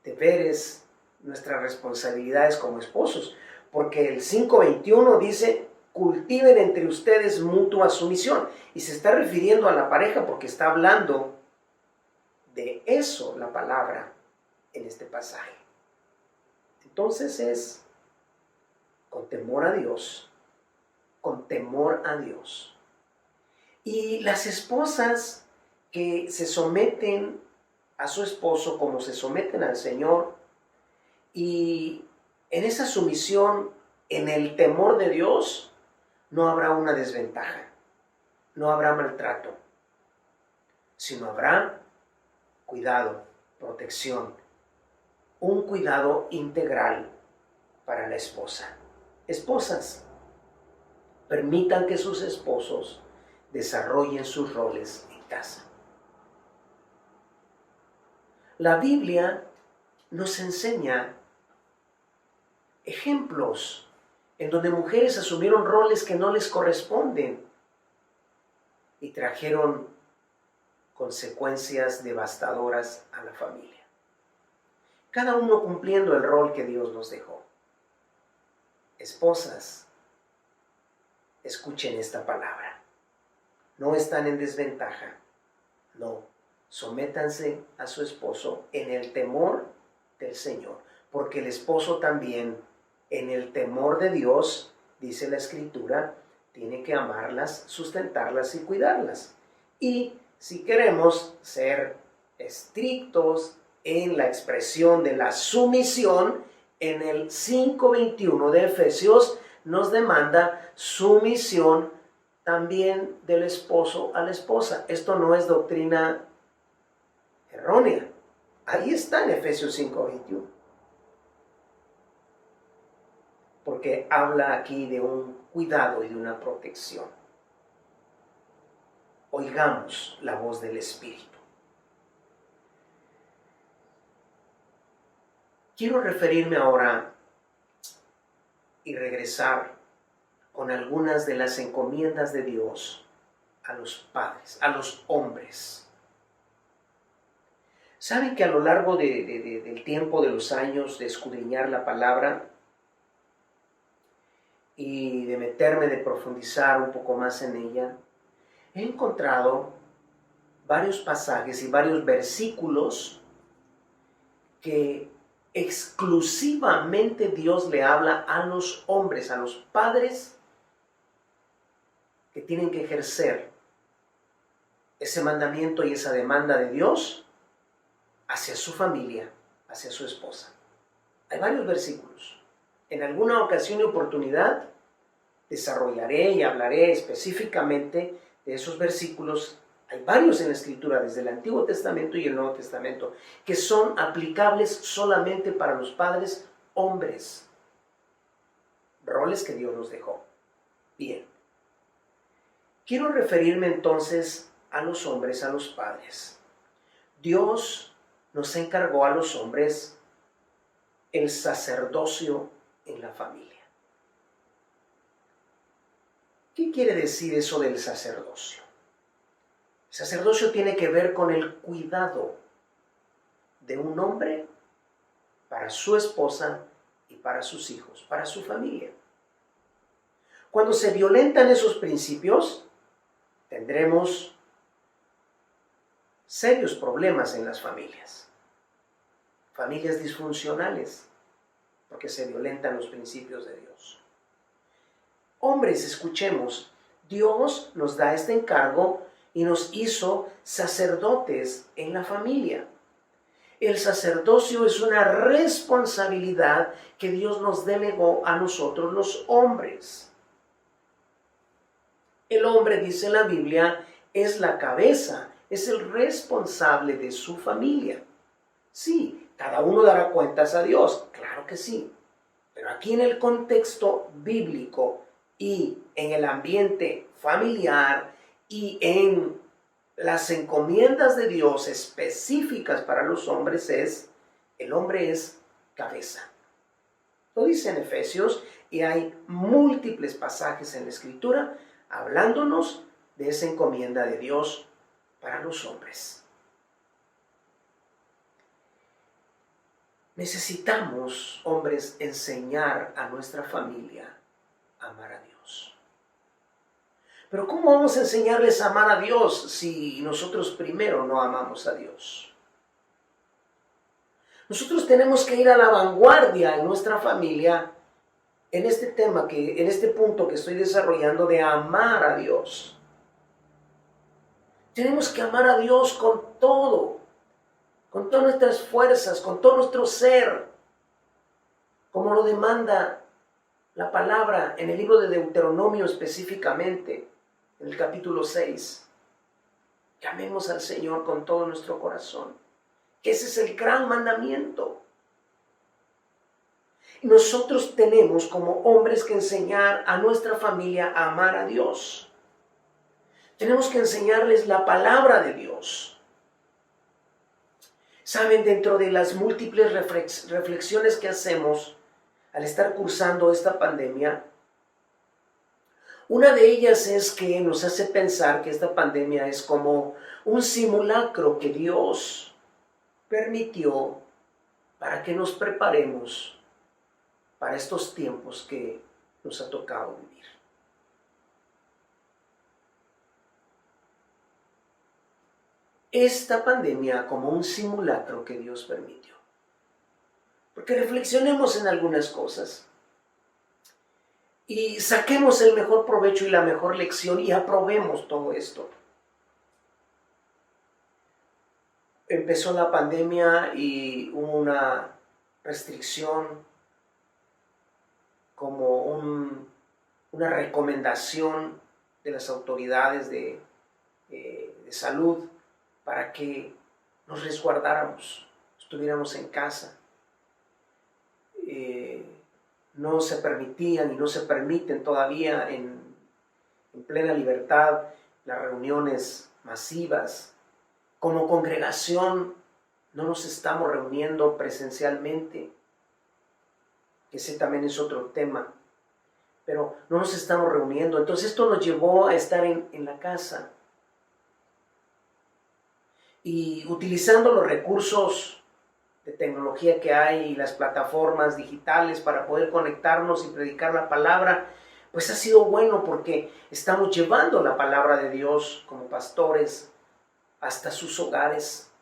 S2: deberes, nuestras responsabilidades como esposos. Porque el 5:21 dice, cultiven entre ustedes mutua sumisión. Y se está refiriendo a la pareja porque está hablando de eso la palabra en este pasaje. Entonces es con temor a Dios, con temor a Dios. Y las esposas que se someten a su esposo como se someten al Señor, y en esa sumisión, en el temor de Dios, no habrá una desventaja, no habrá maltrato, sino habrá cuidado, protección, un cuidado integral para la esposa. Esposas, permitan que sus esposos desarrollen sus roles en casa. La Biblia nos enseña ejemplos en donde mujeres asumieron roles que no les corresponden y trajeron consecuencias devastadoras a la familia. Cada uno cumpliendo el rol que Dios nos dejó. Esposas, escuchen esta palabra. No están en desventaja. No, sométanse a su esposo en el temor del Señor, porque el esposo también, en el temor de Dios, dice la Escritura, tiene que amarlas, sustentarlas y cuidarlas. Y si queremos ser estrictos en la expresión de la sumisión, en el 5:21 de Efesios nos demanda sumisión también del esposo a la esposa. Esto no es doctrina errónea. Ahí está en Efesios 5:21. Porque habla aquí de un cuidado y de una protección. Oigamos la voz del Espíritu. Quiero referirme ahora y regresar con algunas de las encomiendas de Dios a los padres, a los hombres. ¿Saben que a lo largo del tiempo, de los años, de escudriñar la palabra y de meterme, de profundizar un poco más en ella, he encontrado varios pasajes y varios versículos que exclusivamente Dios le habla a los hombres, a los padres que tienen que ejercer ese mandamiento y esa demanda de Dios hacia su familia, hacia su esposa. Hay varios versículos. En alguna ocasión y oportunidad desarrollaré y hablaré específicamente de esos versículos. Hay varios en la Escritura, desde el Antiguo Testamento y el Nuevo Testamento, que son aplicables solamente para los padres hombres. Roles que Dios nos dejó. Bien. Quiero referirme entonces a los hombres, a los padres. Dios nos encargó a los hombres el sacerdocio en la familia. ¿Qué quiere decir eso del sacerdocio? El sacerdocio tiene que ver con el cuidado de un hombre para su esposa y para sus hijos, para su familia. Cuando se violentan esos principios, tendremos serios problemas en las familias. Familias disfuncionales, porque se violentan los principios de Dios. Hombres, escuchemos, Dios nos da este encargo y nos hizo sacerdotes en la familia. El sacerdocio es una responsabilidad que Dios nos delegó a nosotros los hombres. El hombre, dice la Biblia, es la cabeza, es el responsable de su familia. Sí, cada uno dará cuentas a Dios, claro que sí. Pero aquí en el contexto bíblico y en el ambiente familiar y en las encomiendas de Dios específicas para los hombres el hombre es cabeza. Lo dice en Efesios y hay múltiples pasajes en la Escritura hablándonos de esa encomienda de Dios para los hombres. Necesitamos, hombres, enseñar a nuestra familia a amar a Dios. Pero ¿cómo vamos a enseñarles a amar a Dios si nosotros primero no amamos a Dios? Nosotros tenemos que ir a la vanguardia en nuestra familia en este tema, en este punto que estoy desarrollando de amar a Dios. Tenemos que amar a Dios con todas nuestras fuerzas, con todo nuestro ser, como lo demanda la palabra en el libro de Deuteronomio específicamente, en el capítulo 6. Que amemos al Señor con todo nuestro corazón, que ese es el gran mandamiento. Nosotros tenemos como hombres que enseñar a nuestra familia a amar a Dios. Tenemos que enseñarles la palabra de Dios. Saben, dentro de las múltiples reflexiones que hacemos al estar cursando esta pandemia, una de ellas es que nos hace pensar que esta pandemia es como un simulacro que Dios permitió para que nos preparemos para estos tiempos que nos ha tocado vivir. Esta pandemia como un simulacro que Dios permitió. Porque reflexionemos en algunas cosas y saquemos el mejor provecho y la mejor lección y aprobemos todo esto. Empezó la pandemia y hubo una restricción, como una recomendación de las autoridades de salud para que nos resguardáramos, estuviéramos en casa. No se permitían y no se permiten todavía en plena libertad las reuniones masivas. Como congregación no nos estamos reuniendo presencialmente, que ese también es otro tema, pero no nos estamos reuniendo. Entonces esto nos llevó a estar en la casa y utilizando los recursos de tecnología que hay y las plataformas digitales para poder conectarnos y predicar la palabra, pues ha sido bueno porque estamos llevando la palabra de Dios como pastores hasta sus hogares,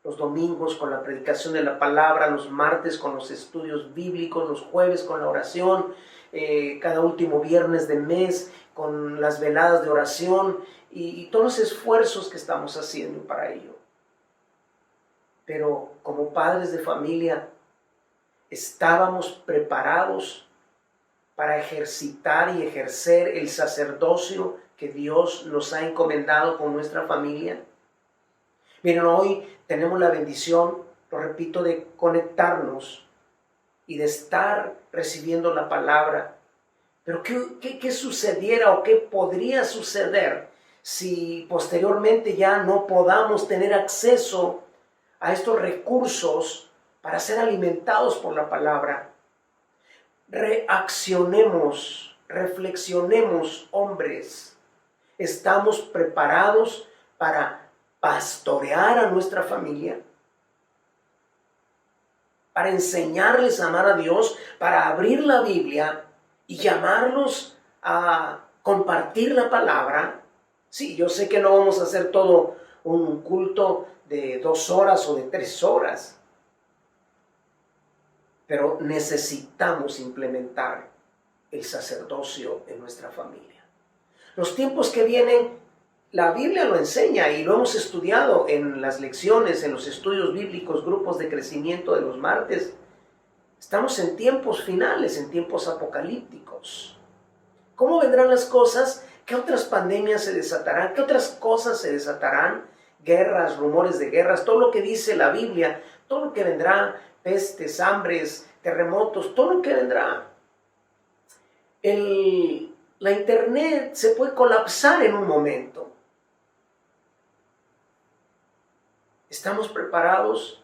S2: los domingos con la predicación de la palabra, los martes con los estudios bíblicos, los jueves con la oración, cada último viernes del mes con las veladas de oración y todos los esfuerzos que estamos haciendo para ello. Pero como padres de familia, estábamos preparados para ejercitar y ejercer el sacerdocio que Dios nos ha encomendado con nuestra familia. Miren, hoy tenemos la bendición, lo repito, de conectarnos y de estar recibiendo la palabra. Pero ¿qué sucediera o qué podría suceder si posteriormente ya no podamos tener acceso a estos recursos para ser alimentados por la palabra. Reaccionemos, reflexionemos, hombres. ¿Estamos preparados para pastorear a nuestra familia? Para enseñarles a amar a Dios, para abrir la Biblia y llamarlos a compartir la palabra. Sí, yo sé que no vamos a hacer todo un culto de 2 horas o de 3 horas, pero necesitamos implementar el sacerdocio en nuestra familia. Los tiempos que vienen, la Biblia lo enseña y lo hemos estudiado en las lecciones, en los estudios bíblicos, grupos de crecimiento de los martes. Estamos en tiempos finales, en tiempos apocalípticos. ¿Cómo vendrán las cosas? ¿Qué otras pandemias se desatarán? ¿Qué otras cosas se desatarán? Guerras, rumores de guerras, todo lo que dice la Biblia, todo lo que vendrá, pestes, hambres, terremotos, todo lo que vendrá. La internet se puede colapsar en un momento. ¿Estamos preparados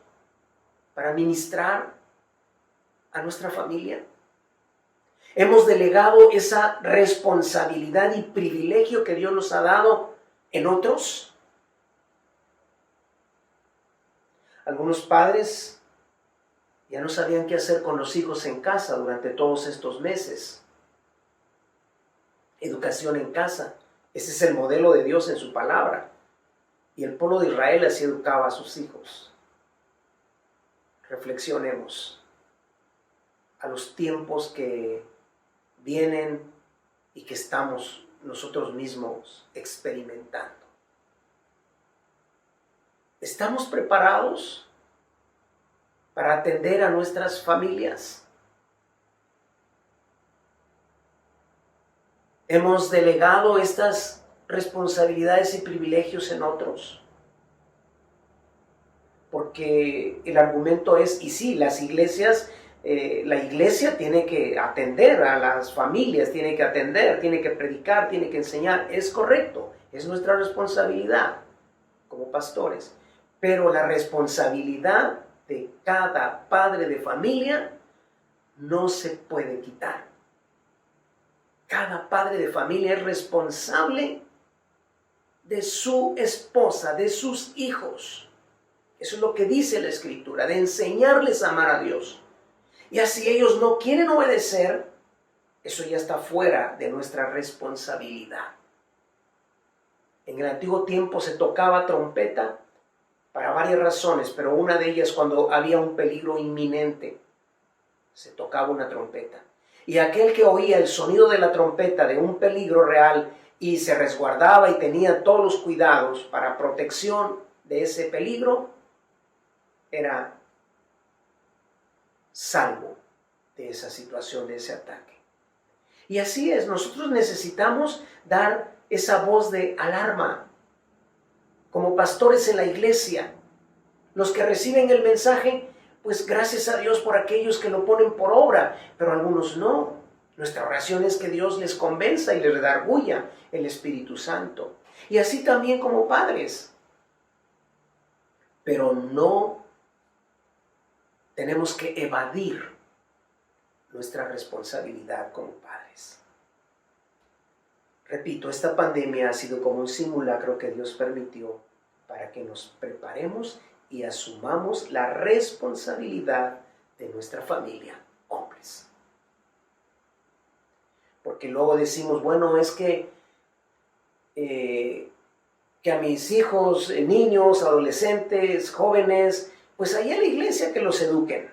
S2: para ministrar a nuestra familia? ¿Hemos delegado esa responsabilidad y privilegio que Dios nos ha dado en otros? Algunos padres ya no sabían qué hacer con los hijos en casa durante todos estos meses. Educación en casa. Ese es el modelo de Dios en su palabra. Y el pueblo de Israel así educaba a sus hijos. Reflexionemos a los tiempos que vienen y que estamos nosotros mismos experimentando. ¿Estamos preparados para atender a nuestras familias? ¿Hemos delegado estas responsabilidades y privilegios en otros? Porque el argumento es, y sí, las iglesias, la iglesia tiene que atender a las familias, tiene que atender, tiene que predicar, tiene que enseñar. Es correcto, es nuestra responsabilidad como pastores. Pero la responsabilidad de cada padre de familia no se puede quitar. Cada padre de familia es responsable de su esposa, de sus hijos. Eso es lo que dice la Escritura, de enseñarles a amar a Dios. Y así ellos no quieren obedecer, eso ya está fuera de nuestra responsabilidad. En el antiguo tiempo se tocaba trompeta para varias razones, pero una de ellas cuando había un peligro inminente, se tocaba una trompeta. Y aquel que oía el sonido de la trompeta de un peligro real y se resguardaba y tenía todos los cuidados para protección de ese peligro, era salvo de esa situación, de ese ataque. Y así es, nosotros necesitamos dar esa voz de alarma como pastores en la iglesia. Los que reciben el mensaje, pues gracias a Dios por aquellos que lo ponen por obra, pero algunos no. Nuestra oración es que Dios les convenza y les redarguya el Espíritu Santo. Y así también como padres. Pero no tenemos que evadir nuestra responsabilidad como padres. Repito, esta pandemia ha sido como un simulacro que Dios permitió para que nos preparemos y asumamos la responsabilidad de nuestra familia, hombres. Porque luego decimos, bueno, es que a mis hijos, niños, adolescentes, jóvenes, pues ahí en la iglesia que los eduquen.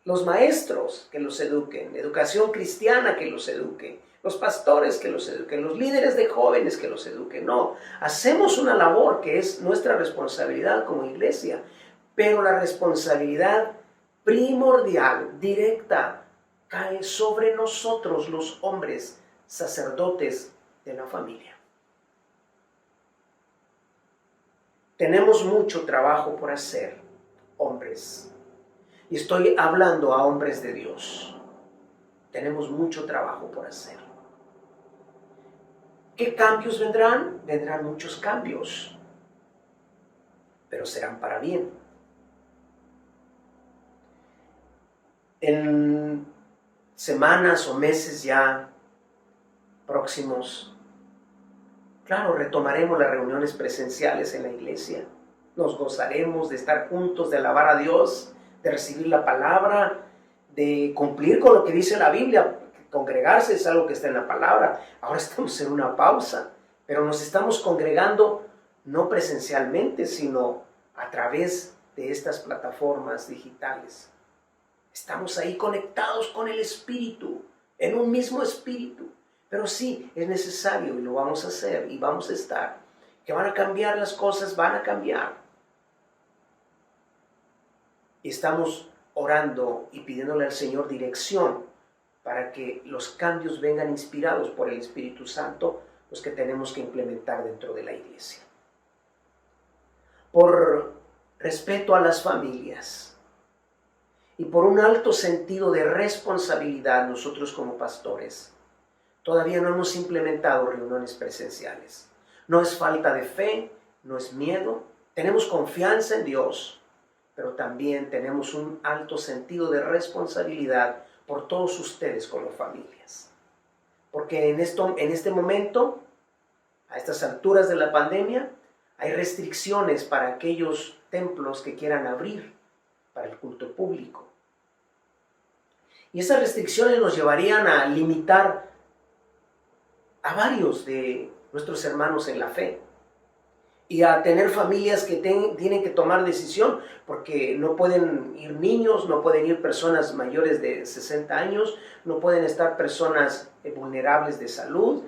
S2: Los maestros que los eduquen, educación cristiana que los eduque, los pastores que los eduquen, los líderes de jóvenes que los eduquen. No, hacemos una labor que es nuestra responsabilidad como iglesia, pero la responsabilidad primordial, directa, cae sobre nosotros los hombres, sacerdotes de la familia. Tenemos mucho trabajo por hacer, hombres. Y estoy hablando a hombres de Dios. Tenemos mucho trabajo por hacer. ¿Qué cambios vendrán? Vendrán muchos cambios, pero serán para bien. En semanas o meses ya próximos, claro, retomaremos las reuniones presenciales en la iglesia. Nos gozaremos de estar juntos, de alabar a Dios, de recibir la palabra, de cumplir con lo que dice la Biblia. Congregarse es algo que está en la palabra. Ahora estamos en una pausa, pero nos estamos congregando no presencialmente, sino a través de estas plataformas digitales. Estamos ahí conectados con el Espíritu, en un mismo Espíritu. Pero sí, es necesario y lo vamos a hacer y vamos a estar. Que van a cambiar las cosas, van a cambiar. Y estamos orando y pidiéndole al Señor dirección para que los cambios vengan inspirados por el Espíritu Santo, los que tenemos que implementar dentro de la iglesia. Por respeto a las familias y por un alto sentido de responsabilidad, nosotros como pastores, todavía no hemos implementado reuniones presenciales. No es falta de fe, no es miedo. Tenemos confianza en Dios, pero también tenemos un alto sentido de responsabilidad por todos ustedes como familias. Porque en este momento, a estas alturas de la pandemia, hay restricciones para aquellos templos que quieran abrir para el culto público. Y esas restricciones nos llevarían a limitar a varios de nuestros hermanos en la fe y a tener familias que tienen que tomar decisión porque no pueden ir niños, no pueden ir personas mayores de 60 años, no pueden estar personas vulnerables de salud,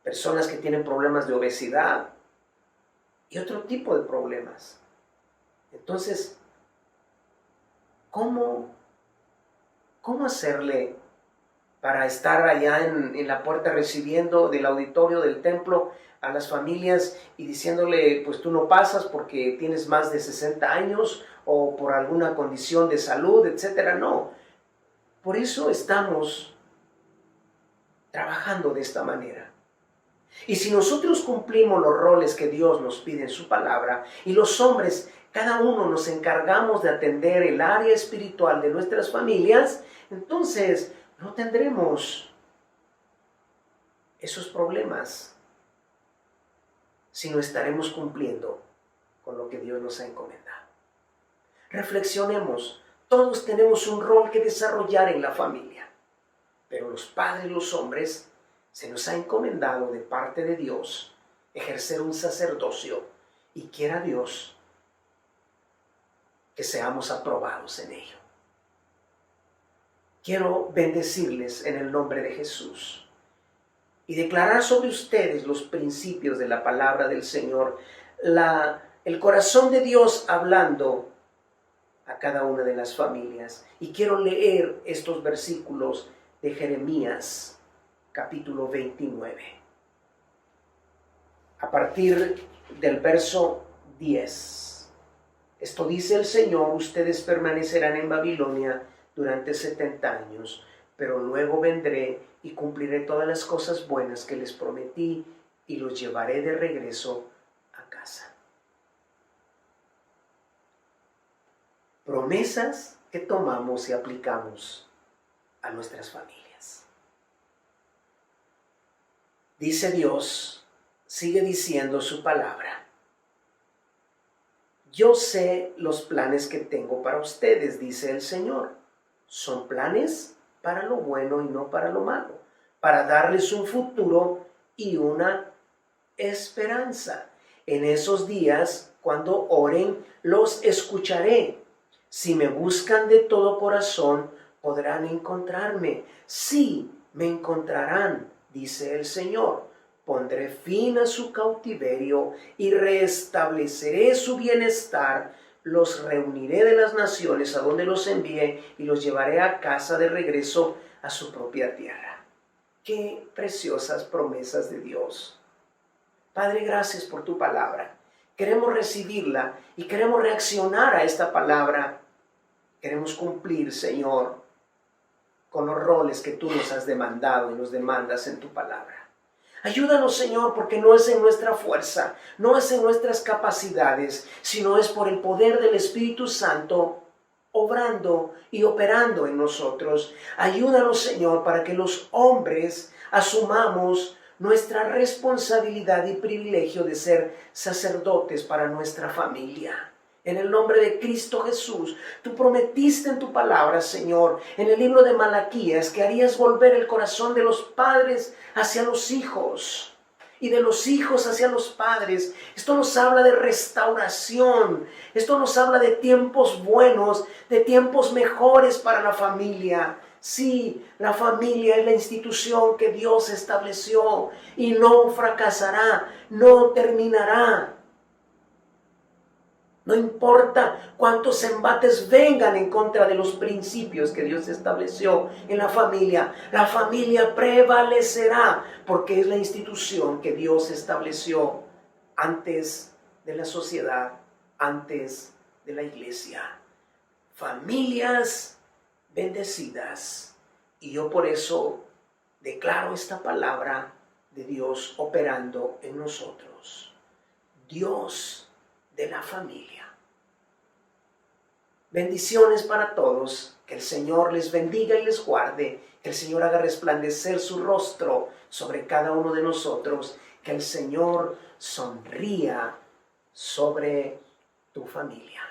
S2: personas que tienen problemas de obesidad y otro tipo de problemas. Entonces, ¿cómo hacerle para estar allá en la puerta recibiendo del auditorio del templo a las familias y diciéndole, pues tú no pasas porque tienes más de 60 años o por alguna condición de salud, etcétera? No. Por eso estamos trabajando de esta manera. Y si nosotros cumplimos los roles que Dios nos pide en su palabra, y los hombres, cada uno nos encargamos de atender el área espiritual de nuestras familias, entonces no tendremos esos problemas, sino estaremos cumpliendo con lo que Dios nos ha encomendado. Reflexionemos, todos tenemos un rol que desarrollar en la familia, pero los padres, los hombres, se nos ha encomendado de parte de Dios ejercer un sacerdocio y quiera Dios que seamos aprobados en ello. Quiero bendecirles en el nombre de Jesús y declarar sobre ustedes los principios de la palabra del Señor, el corazón de Dios hablando a cada una de las familias. Y quiero leer estos versículos de Jeremías, capítulo 29. A partir del verso 10. Esto dice el Señor: ustedes permanecerán en Babilonia durante 70 años, pero luego vendré y cumpliré todas las cosas buenas que les prometí y los llevaré de regreso a casa. Promesas que tomamos y aplicamos a nuestras familias. Dice Dios, sigue diciendo su palabra: yo sé los planes que tengo para ustedes, dice el Señor. Son planes para lo bueno y no para lo malo, para darles un futuro y una esperanza. En esos días, cuando oren, los escucharé. Si me buscan de todo corazón, podrán encontrarme. Sí, me encontrarán, dice el Señor. Pondré fin a su cautiverio y restableceré su bienestar. Los reuniré de las naciones a donde los envié y los llevaré a casa de regreso a su propia tierra. Qué preciosas promesas de Dios. Padre, gracias por tu palabra. Queremos recibirla y queremos reaccionar a esta palabra. Queremos cumplir, Señor, con los roles que tú nos has demandado y nos demandas en tu palabra. Ayúdanos, Señor, porque no es en nuestra fuerza, no es en nuestras capacidades, sino es por el poder del Espíritu Santo obrando y operando en nosotros. Ayúdanos, Señor, para que los hombres asumamos nuestra responsabilidad y privilegio de ser sacerdotes para nuestra familia. En el nombre de Cristo Jesús, tú prometiste en tu palabra, Señor, en el libro de Malaquías, que harías volver el corazón de los padres hacia los hijos y de los hijos hacia los padres. Esto nos habla de restauración, esto nos habla de tiempos buenos, de tiempos mejores para la familia. Sí, la familia es la institución que Dios estableció y no fracasará, no terminará. No importa cuántos embates vengan en contra de los principios que Dios estableció en la familia prevalecerá porque es la institución que Dios estableció antes de la sociedad, antes de la iglesia. Familias bendecidas. Y yo por eso declaro esta palabra de Dios operando en nosotros. Dios de la familia. Bendiciones para todos, que el Señor les bendiga y les guarde, que el Señor haga resplandecer su rostro sobre cada uno de nosotros, que el Señor sonría sobre tu familia.